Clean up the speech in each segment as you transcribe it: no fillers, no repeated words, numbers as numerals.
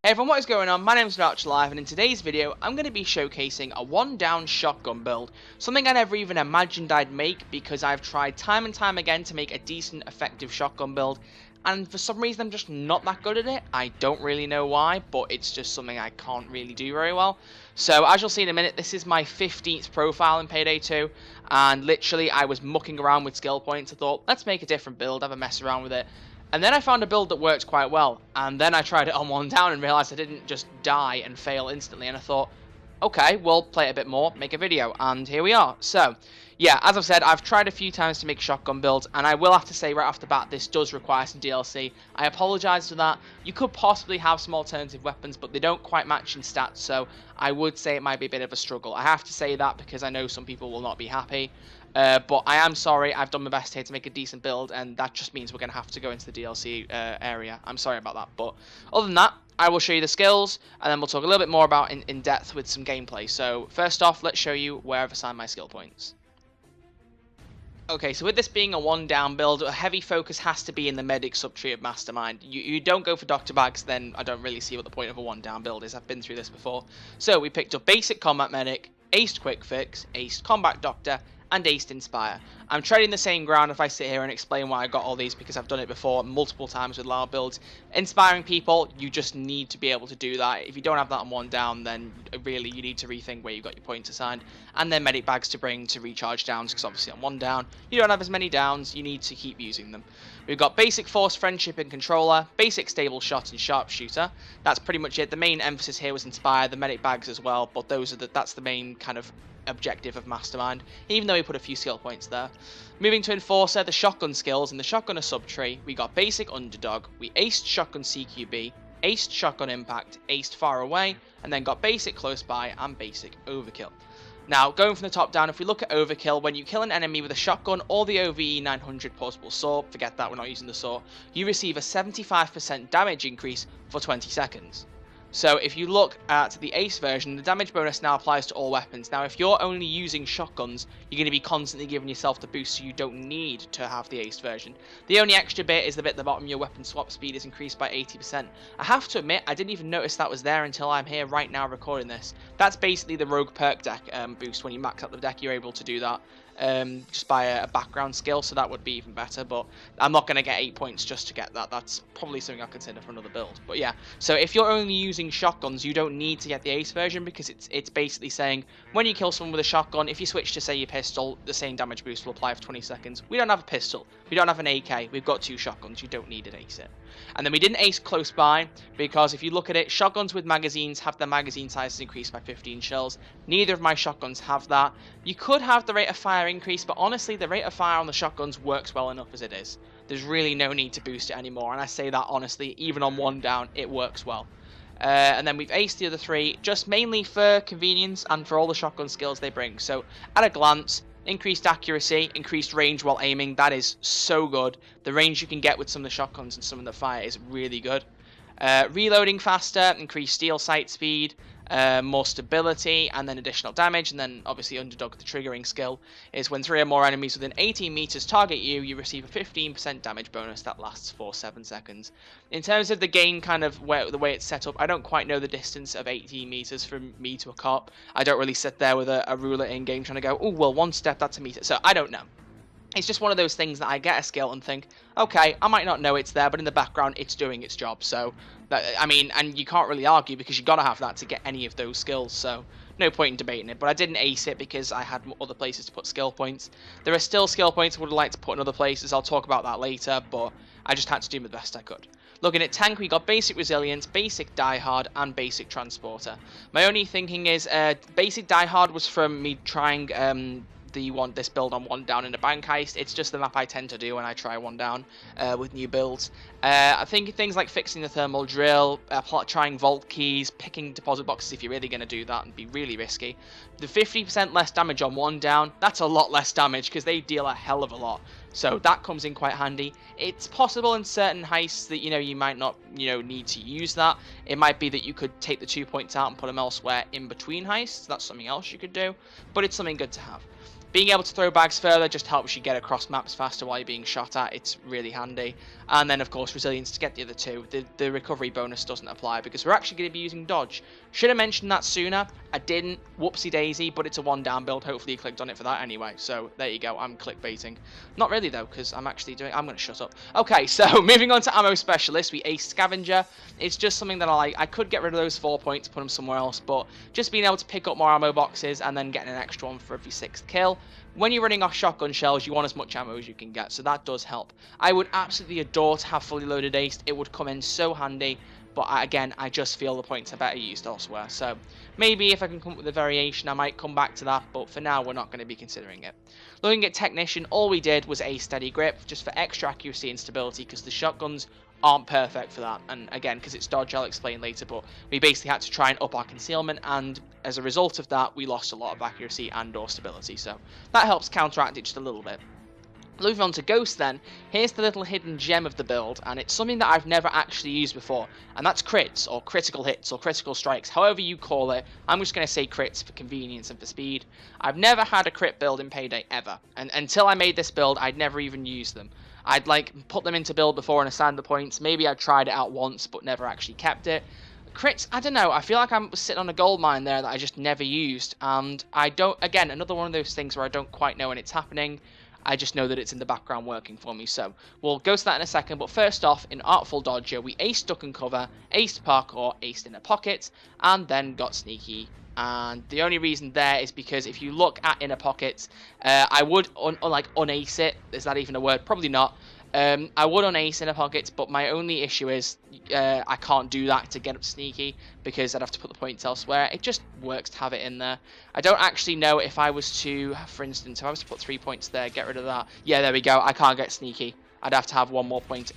Hey everyone, what is going on? My name is Live, and in today's video I'm going to be showcasing a one-down shotgun build. Something I never even imagined I'd make because I've tried time and time again to make a decent, effective shotgun build, and for some reason I'm just not that good at it. I don't really know why, but it's just something I can't really do very well. So as you'll see in a minute, this is my 15th profile in Payday 2, and literally I was mucking around with skill points. I thought, let's make a different build, have a mess around with it. And then I found a build that worked quite well, and then I tried it on one down and realised I didn't just die and fail instantly, and I thought, okay, we'll play it a bit more, make a video, and here we are. So, yeah, as I've said, I've tried a few times to make shotgun builds, and I will have to say right off the bat, this does require some DLC. I apologise for that. You could possibly have some alternative weapons, but they don't quite match in stats, so I would say it might be a bit of a struggle. I have to say that because I know some people will not be happy. But I am sorry, I've done my best here to make a decent build, and that just means we're going to have to go into the DLC area. I'm sorry about that, but other than that, I will show you the skills, and then we'll talk a little bit more about in depth with some gameplay. So first off, let's show you where I've assigned my skill points. Okay, so with this being a one-down build, a heavy focus has to be in the medic subtree of Mastermind. You don't go for Doctor Bags, then I don't really see what the point of a one-down build is. I've been through this before. So we picked up Basic Combat Medic, Aced Quick Fix, Aced Combat Doctor, and Aced Inspire. I'm treading the same ground if I sit here and explain why I got all these, because I've done it before multiple times with loud builds. Inspiring people, you just need to be able to do that. If you don't have that on one down, then really you need to rethink where you got your points assigned. And then medic bags to bring to recharge downs, because obviously on one down you don't have as many downs, you need to keep using them. We've got Basic Force, Friendship and Controller, Basic Stable Shot and Sharpshooter. That's pretty much it. The main emphasis here was Inspire, the medic bags as well, but that's the main kind of objective of Mastermind, even though we put a few skill points there. Moving to Enforcer, the shotgun skills. In the shotgunner subtree, we got Basic Underdog, we aced Shotgun CQB, aced Shotgun Impact, aced Far Away, and then got Basic Close By and Basic Overkill. Now, going from the top down, if we look at Overkill, when you kill an enemy with a shotgun or the OVE 900 portable saw, forget that, we're not using the saw, you receive a 75% damage increase for 20 seconds. So if you look at the Ace version, the damage bonus now applies to all weapons. Now if you're only using shotguns, you're going to be constantly giving yourself the boost, so you don't need to have the Ace version. The only extra bit is the bit at the bottom, your weapon swap speed is increased by 80%. I have to admit, I didn't even notice that was there until I'm here right now recording this. That's basically the Rogue perk deck boost. When you max out the deck, you're able to do that. Just by a background skill, so that would be even better, but I'm not going to get 8 points just to get that. That's probably something I'll consider for another build. But yeah, so if you're only using shotguns, you don't need to get the Ace version, because it's basically saying when you kill someone with a shotgun, if you switch to, say, your pistol, the same damage boost will apply for 20 seconds. We don't have a pistol, we don't have an AK, we've got 2 shotguns, you don't need an Ace it. And then we didn't Ace Close By, because if you look at it, shotguns with magazines have their magazine sizes increased by 15 shells. Neither of my shotguns have that. You could have the rate of fire increase, but honestly the rate of fire on the shotguns works well enough as it is. There's really no need to boost it anymore, and I say that honestly, even on one down it works well. And then we've aced the other 3 just mainly for convenience and for all the shotgun skills they bring. So at a glance, increased accuracy, increased range while aiming, that is so good. The range you can get with some of the shotguns and some of the fire is really good. Reloading faster, increased steel sight speed, more stability, and then additional damage. And then obviously Underdog, the triggering skill, is when 3 or more enemies within 18 meters target you, you receive a 15% damage bonus that lasts for 7 seconds. In terms of the game, kind of the way it's set up, I don't quite know the distance of 18 meters from me to a cop. I don't really sit there with a ruler in game trying to go, oh well, 1 step, that's a meter. So I don't know. It's just one of those things that I get a skill and think, okay, I might not know it's there, but in the background it's doing its job. So, I mean, and you can't really argue, because you got to have that to get any of those skills. So, no point in debating it. But I didn't ace it because I had other places to put skill points. There are still skill points I would like to put in other places. I'll talk about that later, but I just had to do the best I could. Looking at tank, we got Basic Resilience, Basic Die Hard, and Basic Transporter. My only thinking is, Basic Die Hard was from me trying this build on one down in a bank heist. It's just the map I tend to do when I try one down with new builds. I think things like fixing the thermal drill, trying vault keys, picking deposit boxes if you're really going to do that and be really risky. The 50% less damage on one down, that's a lot less damage because they deal a hell of a lot. So that comes in quite handy. It's possible in certain heists that you might not need to use that. It might be that you could take the 2 points out and put them elsewhere in between heists. That's something else you could do, but it's something good to have. Being able to throw bags further just helps you get across maps faster while you're being shot at. It's really handy. And then, of course, resilience to get the other two. The recovery bonus doesn't apply because we're actually going to be using dodge. Should have mentioned that sooner. I didn't. Whoopsie daisy, but it's a 1-down build. Hopefully you clicked on it for that anyway. So there you go. I'm clickbaiting. Not really, though, because I'm actually doing... I'm going to shut up. Okay, so moving on to ammo specialist. We ace scavenger. It's just something that I like. I could get rid of those 4 points, put them somewhere else, but just being able to pick up more ammo boxes and then getting an extra one for every 6th kill. When you're running off shotgun shells, you want as much ammo as you can get, so that does help. I would absolutely adore to have fully loaded ace. It would come in so handy, but again, I just feel the points are better used elsewhere. So maybe if I can come up with a variation, I might come back to that, but for now, we're not going to be considering it. Looking at technician, all we did was a steady grip, just for extra accuracy and stability, because the shotguns aren't perfect for that, and again, because it's dodge, I'll explain later, but we basically had to try and up our concealment, and as a result of that, we lost a lot of accuracy and or stability, so that helps counteract it just a little bit. Moving on to Ghost then, here's the little hidden gem of the build, and it's something that I've never actually used before, and that's crits, or critical hits, or critical strikes, however you call it. I'm just going to say crits for convenience and for speed. I've never had a crit build in Payday ever, and until I made this build, I'd never even used them. I'd like put them into build before and assigned the points. Maybe I tried it out once, but never actually kept it. Crits, I don't know. I feel like I'm sitting on a gold mine there that I just never used. And I don't, again, another one of those things where I don't quite know when it's happening. I just know that it's in the background working for me. So we'll go to that in a second. But first off, in Artful Dodger, we aced duck and cover, aced parkour, aced in a pocket, and then got sneaky. And the only reason there is because if you look at inner pockets, I would unace it. Is that even a word? Probably not. I would unace inner pockets, but my only issue is I can't do that to get up sneaky because I'd have to put the points elsewhere. It just works to have it in there. I don't actually know if I was to, for instance, if I was to put 3 points there, get rid of that. Yeah, there we go. I can't get sneaky. I'd have to have 1 more point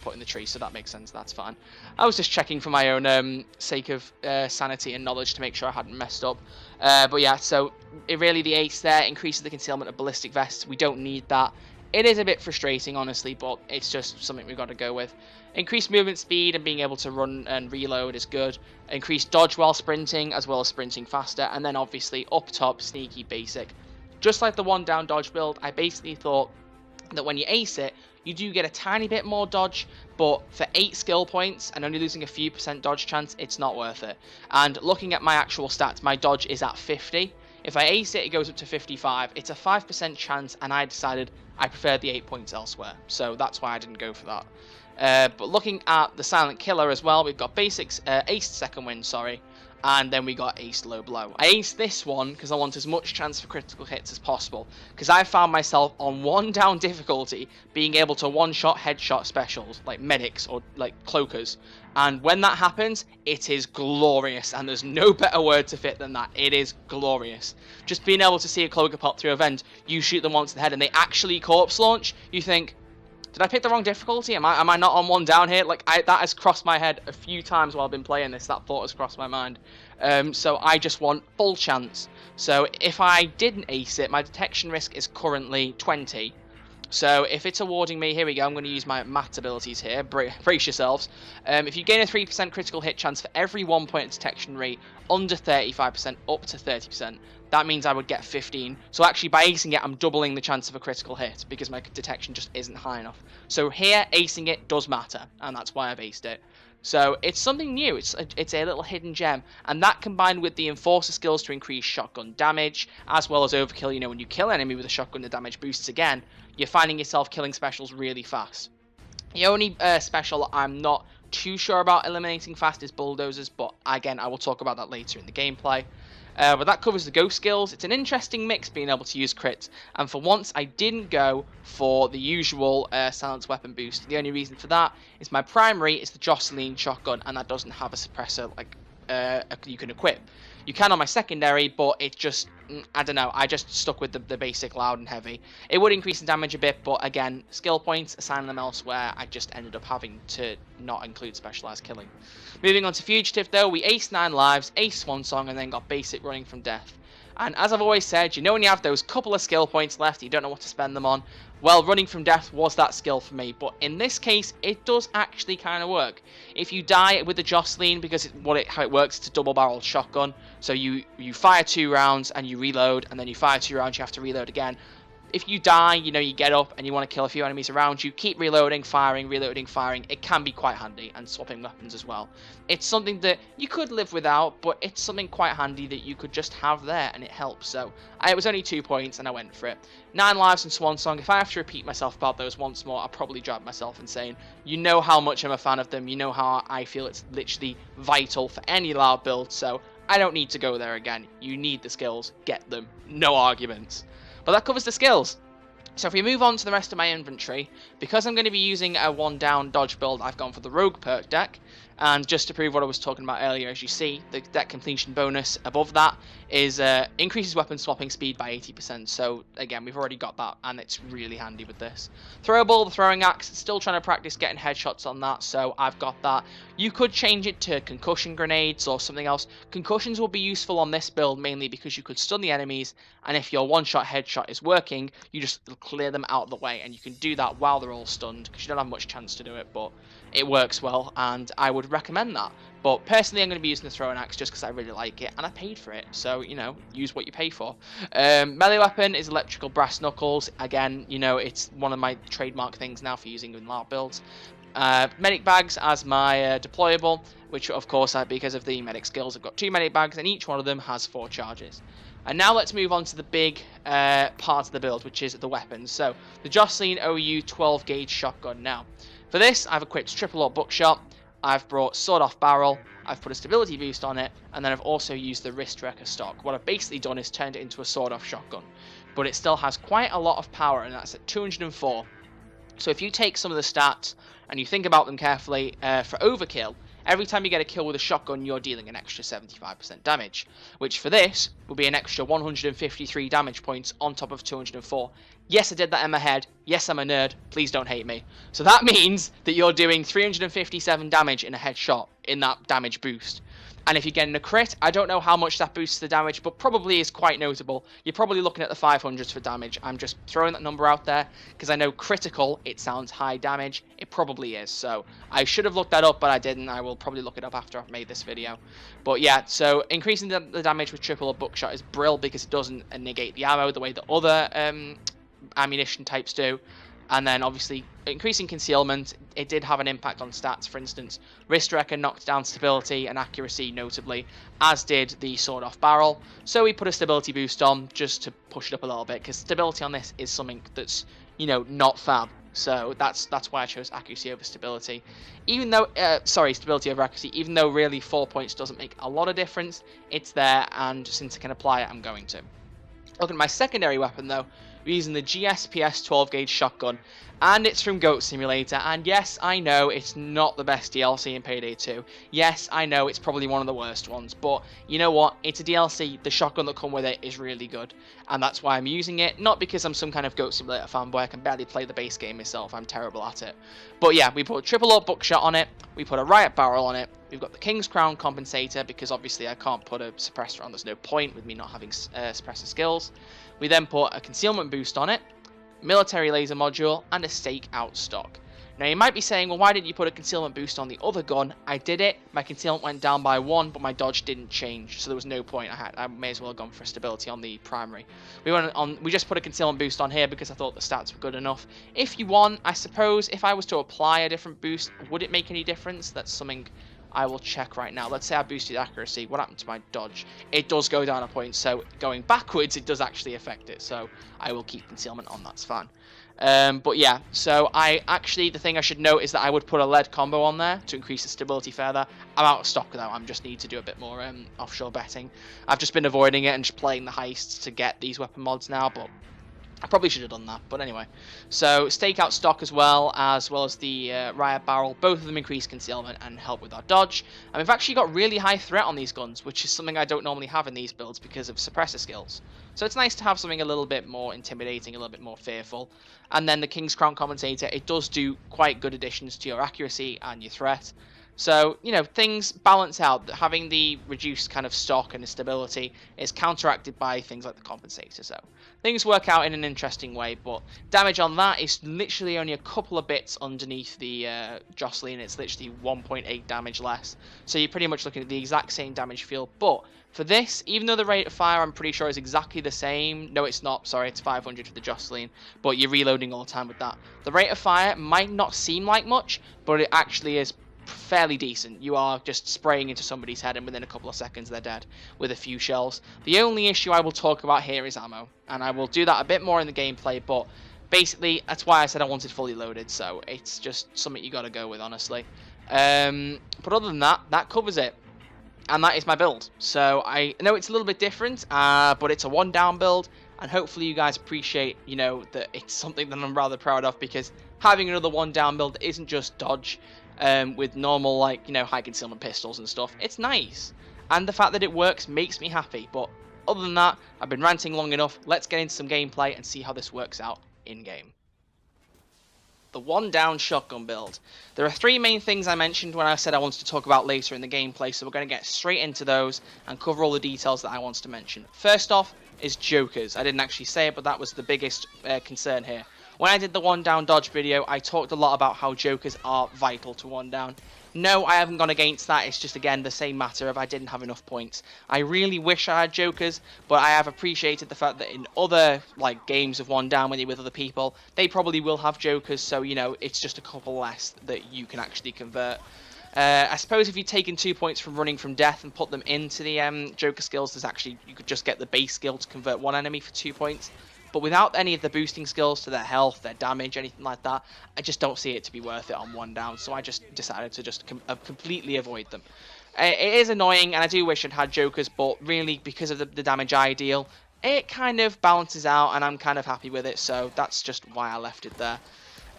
put in the tree, so that makes sense. That's fine. I was just checking for my own sake of sanity and knowledge to make sure I hadn't messed up. But yeah, so really the ace there increases the concealment of ballistic vests. We don't need that. It is a bit frustrating, honestly, but it's just something we've got to go with. Increased movement speed and being able to run and reload is good. Increased dodge while sprinting, as well as sprinting faster. And then obviously up top, sneaky basic. Just like the 1-down dodge build, I basically thought that when you ace it, you do get a tiny bit more dodge, but for 8 skill points and only losing a few % dodge chance, it's not worth it. And looking at my actual stats, my dodge is at 50. If I ace it, it goes up to 55. It's a 5% chance, and I decided I preferred the 8 points elsewhere. So that's why I didn't go for that. But looking at the Silent Killer as well, we've got basics, aced second wind, sorry. And then we got aced low blow. I aced this one because I want as much chance for critical hits as possible. Because I found myself on 1-down difficulty being able to one-shot headshot specials, like medics or like cloakers. And when that happens, it is glorious. And there's no better word to fit than that. It is glorious. Just being able to see a cloaker pop through a vent, you shoot them once in the head and they actually corpse launch, you think, did I pick the wrong difficulty? Am I not on 1 down here? Like, that has crossed my head a few times while I've been playing this. That thought has crossed my mind. So I just want full chance. So if I didn't ace it, my detection risk is currently 20. So if it's awarding me, here we go, I'm going to use my maths abilities here, brace yourselves. If you gain a 3% critical hit chance for every 1 point detection rate, under 35%, up to 30%, that means I would get 15. So actually by acing it, I'm doubling the chance of a critical hit, because my detection just isn't high enough. So here, acing it does matter, and that's why I've aced it. So it's something new, it's a little hidden gem, and that combined with the Enforcer skills to increase shotgun damage, as well as overkill, you know, when you kill an enemy with a shotgun, the damage boosts again, you're finding yourself killing specials really fast. The only special I'm not too sure about eliminating fast is bulldozers, but again, I will talk about that later in the gameplay. But that covers the ghost skills. It's an interesting mix being able to use crits, and for once I didn't go for the usual silence weapon boost. The only reason for that is my primary is the Jocelyn shotgun, and that doesn't have a suppressor like you can equip. You can on my secondary, but it just, I don't know, I just stuck with the basic loud and heavy. It would increase the damage a bit, but again, skill points, assign them elsewhere, I just ended up having to not include specialized killing. Moving on to Fugitive though, we aced 9 lives, aced Swan Song, and then got basic running from death. And as I've always said, you know when you have those couple of skill points left, you don't know what to spend them on. Well, running from death was that skill for me, but in this case, it does actually kind of work. If you die with the Jocelyn, because how it works, it's a double-barreled shotgun, so you fire 2 rounds and you reload, and then you fire 2 rounds, you have to reload again. If you die, you know, you get up and you want to kill a few enemies around you, keep reloading, firing, reloading, firing. It can be quite handy, and swapping weapons as well. It's something that you could live without, but it's something quite handy that you could just have there, and it helps. So it was only 2 points, and I went for it. 9 lives and Swan Song. If I have to repeat myself about those once more, I'll probably drag myself insane. You know how much I'm a fan of them. You know how I feel it's literally vital for any loud build, so I don't need to go there again. You need the skills. Get them. No arguments. But that covers the skills. So if we move on to the rest of my inventory, because I'm going to be using a 1 down dodge build, I've gone for the Rogue perk deck. And just to prove what I was talking about earlier, as you see, the deck completion bonus above that is increases weapon swapping speed by 80%. So again, we've already got that, and it's really handy with this. Throwable, the throwing axe, still trying to practice getting headshots on that, so I've got that. You could change it to concussion grenades or something else. Concussions will be useful on this build mainly because you could stun the enemies, and if your one-shot headshot is working, you just clear them out of the way, and you can do that while they're all stunned because you don't have much chance to do it, but it works well, and I would recommend that. But personally, I'm going to be using the throwing axe just because I really like it, and I paid for it, so, you know, use what you pay for. Melee weapon is electrical brass knuckles. Again, you know, it's one of my trademark things now for using in LARP builds. Medic bags as my deployable, which of course, because of the medic skills, I've got 2 medic bags, and each one of them has 4 charges. And now let's move on to the big part of the build, which is the weapons. So, the Jocelyn OU 12 gauge shotgun. Now, for this, I've equipped triple or buckshot, I've brought sword off barrel, I've put a stability boost on it, and then I've also used the wrist wrecker stock. What I've basically done is turned it into a sword off shotgun, but it still has quite a lot of power, and that's at 204. So if you take some of the stats and you think about them carefully, for overkill, every time you get a kill with a shotgun, you're dealing an extra 75% damage, which for this will be an extra 153 damage points on top of 204. Yes, I did that in my head. Yes, I'm a nerd. Please don't hate me. So that means that you're doing 357 damage in a headshot in that damage boost. And if you're getting a crit, I don't know how much that boosts the damage, but probably is quite notable. You're probably looking at the 500s for damage. I'm just throwing that number out there because I know critical, it sounds high damage. It probably is. So I should have looked that up, but I didn't. I will probably look it up after I've made this video. But yeah, so increasing the damage with triple or buckshot is brilliant because it doesn't negate the ammo the way that other ammunition types do. And then obviously increasing concealment, it did have an impact on stats. For instance, wrist wrecker knocked down stability and accuracy notably, as did the sword off barrel. So we put a stability boost on just to push it up a little bit, because stability on this is something that's, you know, not fab. So that's why I chose accuracy over stability. Even though, stability over accuracy, even though really 4 points doesn't make a lot of difference, it's there, and since I can apply it, I'm going to. Looking at my secondary weapon though, we're using the GSPS 12 gauge shotgun, and it's from Goat Simulator, and yes, I know it's not the best DLC in Payday 2. Yes, I know it's probably one of the worst ones, but you know what, it's a DLC, the shotgun that comes with it is really good, and that's why I'm using it, not because I'm some kind of Goat Simulator fanboy. I can barely play the base game myself, I'm terrible at it. But yeah, we put triple up buckshot on it, we put a riot barrel on it, we've got the King's Crown compensator, because obviously I can't put a suppressor on, there's no point with me not having suppressor skills. We then put a concealment boost on it, military laser module, and a stake out stock. Now you might be saying, well, why didn't you put a concealment boost on the other gun? I did it, my concealment went down by 1, but my dodge didn't change, so there was no point. I may as well have gone for stability on the primary. We just put a concealment boost on here because I thought the stats were good enough. If you want, I suppose, if I was to apply a different boost, would it make any difference? That's something I will check right now. Let's say I boosted accuracy. What happened to my dodge? It does go down a point, so going backwards, it does actually affect it. So I will keep concealment on, that's fine. But yeah, so the thing I should note is that I would put a lead combo on there to increase the stability further. I'm out of stock though, I just need to do a bit more offshore betting. I've just been avoiding it and just playing the heists to get these weapon mods now, but I probably should have done that, but anyway. So, stakeout stock as well as the riot barrel, both of them increase concealment and help with our dodge. And we've actually got really high threat on these guns, which is something I don't normally have in these builds because of suppressor skills. So it's nice to have something a little bit more intimidating, a little bit more fearful. And then the King's Crown commentator, it does do quite good additions to your accuracy and your threat. So, you know, things balance out. Having the reduced kind of stock and stability is counteracted by things like the compensator. So things work out in an interesting way, but damage on that is literally only a couple of bits underneath the Jocelyn. It's literally 1.8 damage less. So you're pretty much looking at the exact same damage field. But for this, even though the rate of fire I'm pretty sure is exactly the same. No, it's not. Sorry, it's 500 for the Jocelyn. But you're reloading all the time with that. The rate of fire might not seem like much, but it actually is fairly decent. You are just spraying into somebody's head and within a couple of seconds they're dead with a few shells. The only issue I will talk about here is ammo, and I will do that a bit more in the gameplay, but basically that's why I said I wanted fully loaded, so it's just something you gotta go with, honestly. But other than that, that covers it. And that is my build. So I know it's a little bit different, but it's a one down build, and hopefully you guys appreciate, you know, that it's something that I'm rather proud of, because having another one down build isn't just dodge with normal, like, you know, high concealment pistols and stuff. It's nice, and the fact that it works makes me happy. But other than that, I've been ranting long enough. Let's get into some gameplay and see how this works out in game. The one down shotgun build. There are three main things I mentioned when I said I wanted to talk about later in the gameplay, so we're going to get straight into those and cover all the details that I wanted to mention. First off is jokers. I didn't actually say it, but that was the biggest concern here. When I did the one down dodge video, I talked a lot about how jokers are vital to one down. No, I haven't gone against that. It's just, again, the same matter of I didn't have enough points. I really wish I had jokers, but I have appreciated the fact that in other like games of one down when you're with other people, they probably will have jokers, so, you know, it's just a couple less that you can actually convert. I suppose if you'd taken 2 points from running from death and put them into the joker skills, there's actually, you could just get the base skill to convert one enemy for 2 points. But without any of the boosting skills to their health, their damage, anything like that, I just don't see it to be worth it on one down. So I just decided to just completely avoid them. It is annoying, and I do wish I'd had jokers, but really, because of the damage I deal, it kind of balances out, and I'm kind of happy with it. So that's just why I left it there.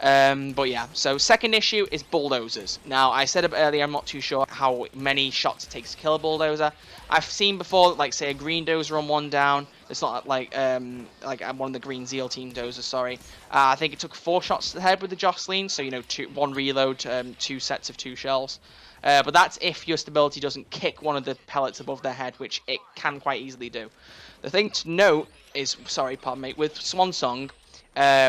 But yeah, so second issue is bulldozers. Now, I said earlier, I'm not too sure how many shots it takes to kill a bulldozer. I've seen before, like, say, a green dozer on one down. It's not like one of the green Zeal team dozers, sorry. I think it took 4 shots to the head with the Jocelyn, so, you know, 1 reload, 2 sets of 2 shells. But that's if your stability doesn't kick one of the pellets above their head, which it can quite easily do. The thing to note is, sorry, pardon me, with Swan Song,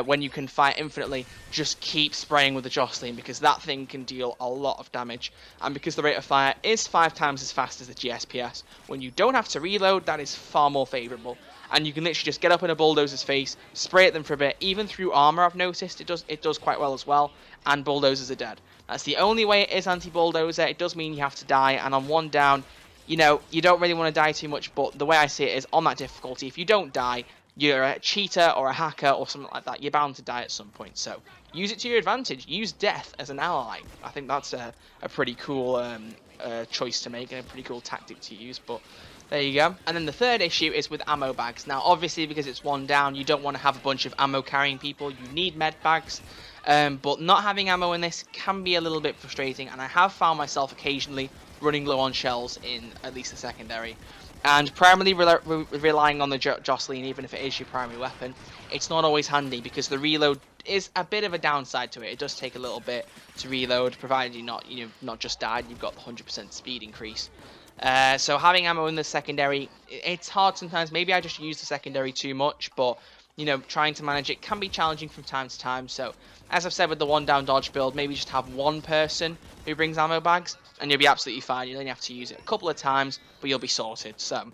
when you can fire infinitely, just keep spraying with the Jocelyn, because that thing can deal a lot of damage. And because the rate of fire is 5 times as fast as the GSPS, when you don't have to reload, that is far more favourable. And you can literally just get up in a bulldozer's face, spray at them for a bit. Even through armour, I've noticed, it does quite well as well, and bulldozers are dead. That's the only way it is anti-bulldozer. It does mean you have to die, and on one down, you know, you don't really want to die too much, but the way I see it is, on that difficulty, if you don't die, you're a cheater or a hacker or something like that, you're bound to die at some point. So use it to your advantage. Use death as an ally. I think that's a pretty cool choice to make and a pretty cool tactic to use, but there you go. And then the third issue is with ammo bags. Now, obviously, because it's one down, you don't want to have a bunch of ammo carrying people. You need med bags. But not having ammo in this can be a little bit frustrating, and I have found myself occasionally running low on shells in at least the secondary. And primarily relying on the Jocelyn, even if it is your primary weapon, it's not always handy, because the reload is a bit of a downside to it. It does take a little bit to reload, provided you're not just died, you've got the 100% speed increase. So having ammo in the secondary, it's hard sometimes. Maybe I just use the secondary too much, but, you know, trying to manage it can be challenging from time to time. So, as I've said with the one down dodge build, maybe just have one person who brings ammo bags, and you'll be absolutely fine. You only have to use it a couple of times, but you'll be sorted. So,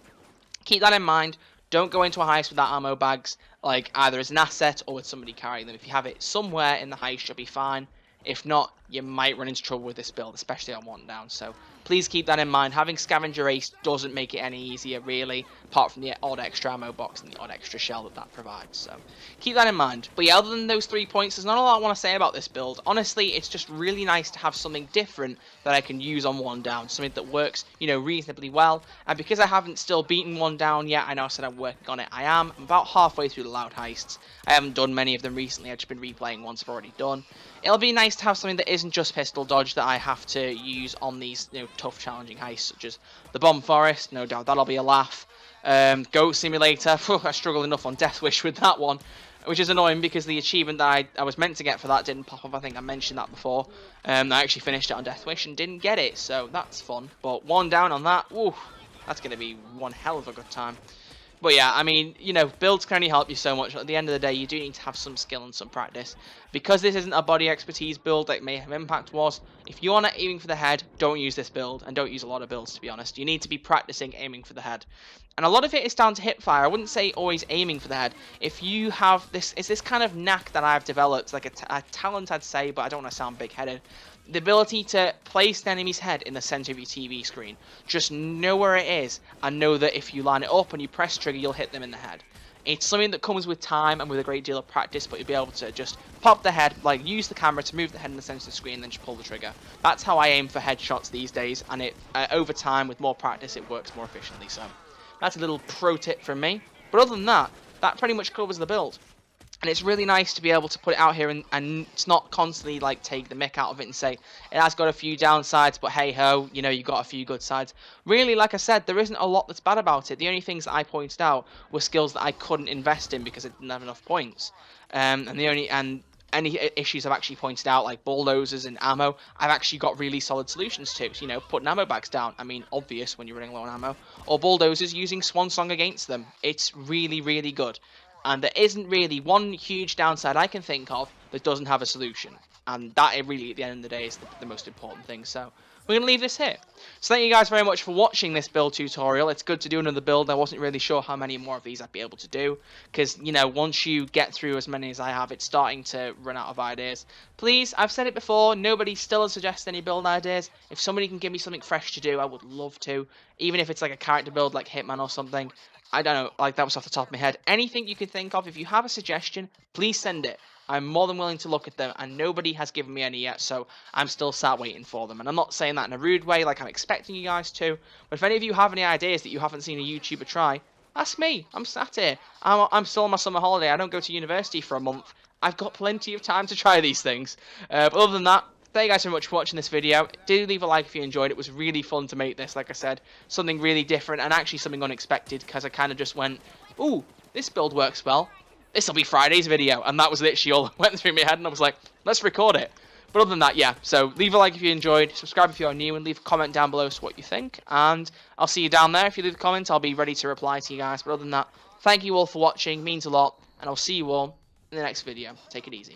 keep that in mind. Don't go into a heist without ammo bags, like either as an asset or with somebody carrying them. If you have it somewhere in the heist, you'll be fine. If not, you might run into trouble with this build, especially on one down. So please keep that in mind. Having Scavenger Ace doesn't make it any easier, really, apart from the odd extra ammo box and the odd extra shell that provides. So keep that in mind. But yeah, other than those 3 points, there's not a lot I want to say about this build. Honestly, it's just really nice to have something different that I can use on one down, something that works, you know, reasonably well. And because I haven't still beaten one down yet, I know I said I'm working on it. I'm about halfway through the loud heists. I haven't done many of them recently. I've just been replaying ones I've already done. It'll be nice to have something that isn't just pistol dodge that I have to use on these, you know, tough, challenging heists, such as the Bomb Forest. No doubt that'll be a laugh. Goat Simulator, I struggled enough on Death Wish with that one, which is annoying because the achievement that I was meant to get for that didn't pop up. I think I mentioned that before. I actually finished it on Death Wish and didn't get it, so that's fun. But 1 down on that, ooh, that's going to be one hell of a good time. But yeah, I mean, you know, builds can only help you so much. At the end of the day, you do need to have some skill and some practice. Because this isn't a body expertise build like Mayhem Impact was, if you are not aiming for the head, don't use this build. And don't use a lot of builds, to be honest. You need to be practicing aiming for the head. And a lot of it is down to hip fire. I wouldn't say always aiming for the head. If you have this, it's this kind of knack that I've developed, like a talent I'd say, but I don't want to sound big-headed. The ability to place the enemy's head in the center of your TV screen. Just know where it is and know that if you line it up and you press trigger, you'll hit them in the head. It's something that comes with time and with a great deal of practice, but you'll be able to just pop the head, like use the camera to move the head in the center of the screen and then just pull the trigger. That's how I aim for headshots these days, and it over time, with more practice, it works more efficiently. So that's a little pro tip from me. But other than that, that pretty much covers the build. And it's really nice to be able to put it out here and it's not constantly like take the mick out of it and say it has got a few downsides, but hey ho, you know, you got a few good sides. Really, like I said, there isn't a lot that's bad about it. The only things that I pointed out were skills that I couldn't invest in because I didn't have enough points. And any issues I've actually pointed out, like bulldozers and ammo, I've actually got really solid solutions to. So, you know, putting ammo bags down, I mean, obvious when you're running low on ammo. Or bulldozers using Swan Song against them. It's really, really good. And there isn't really one huge downside I can think of that doesn't have a solution. And that really, at the end of the day, is the most important thing. So we're going to leave this here. So thank you guys very much for watching this build tutorial. It's good to do another build. I wasn't really sure how many more of these I'd be able to do. Because, you know, once you get through as many as I have, it's starting to run out of ideas. Please, I've said it before, nobody still has suggested any build ideas. If somebody can give me something fresh to do, I would love to. Even if it's like a character build like Hitman or something. I don't know, like that was off the top of my head. Anything you can think of, if you have a suggestion, please send it. I'm more than willing to look at them, and nobody has given me any yet, so I'm still sat waiting for them. And I'm not saying that in a rude way, like I'm expecting you guys to. But if any of you have any ideas that you haven't seen a YouTuber try, ask me. I'm sat here. I'm still on my summer holiday. I don't go to university for a month. I've got plenty of time to try these things. But other than that, thank you guys so much for watching this video. Do leave a like if you enjoyed it. It was really fun to make this, like I said. Something really different and actually something unexpected because I kind of just went, ooh, this build works well. This will be Friday's video. And that was literally all that went through my head and I was like, let's record it. But other than that, yeah. So leave a like if you enjoyed. Subscribe if you're new and leave a comment down below as to what you think. And I'll see you down there. If you leave a comment, I'll be ready to reply to you guys. But other than that, thank you all for watching. It means a lot. And I'll see you all in the next video. Take it easy.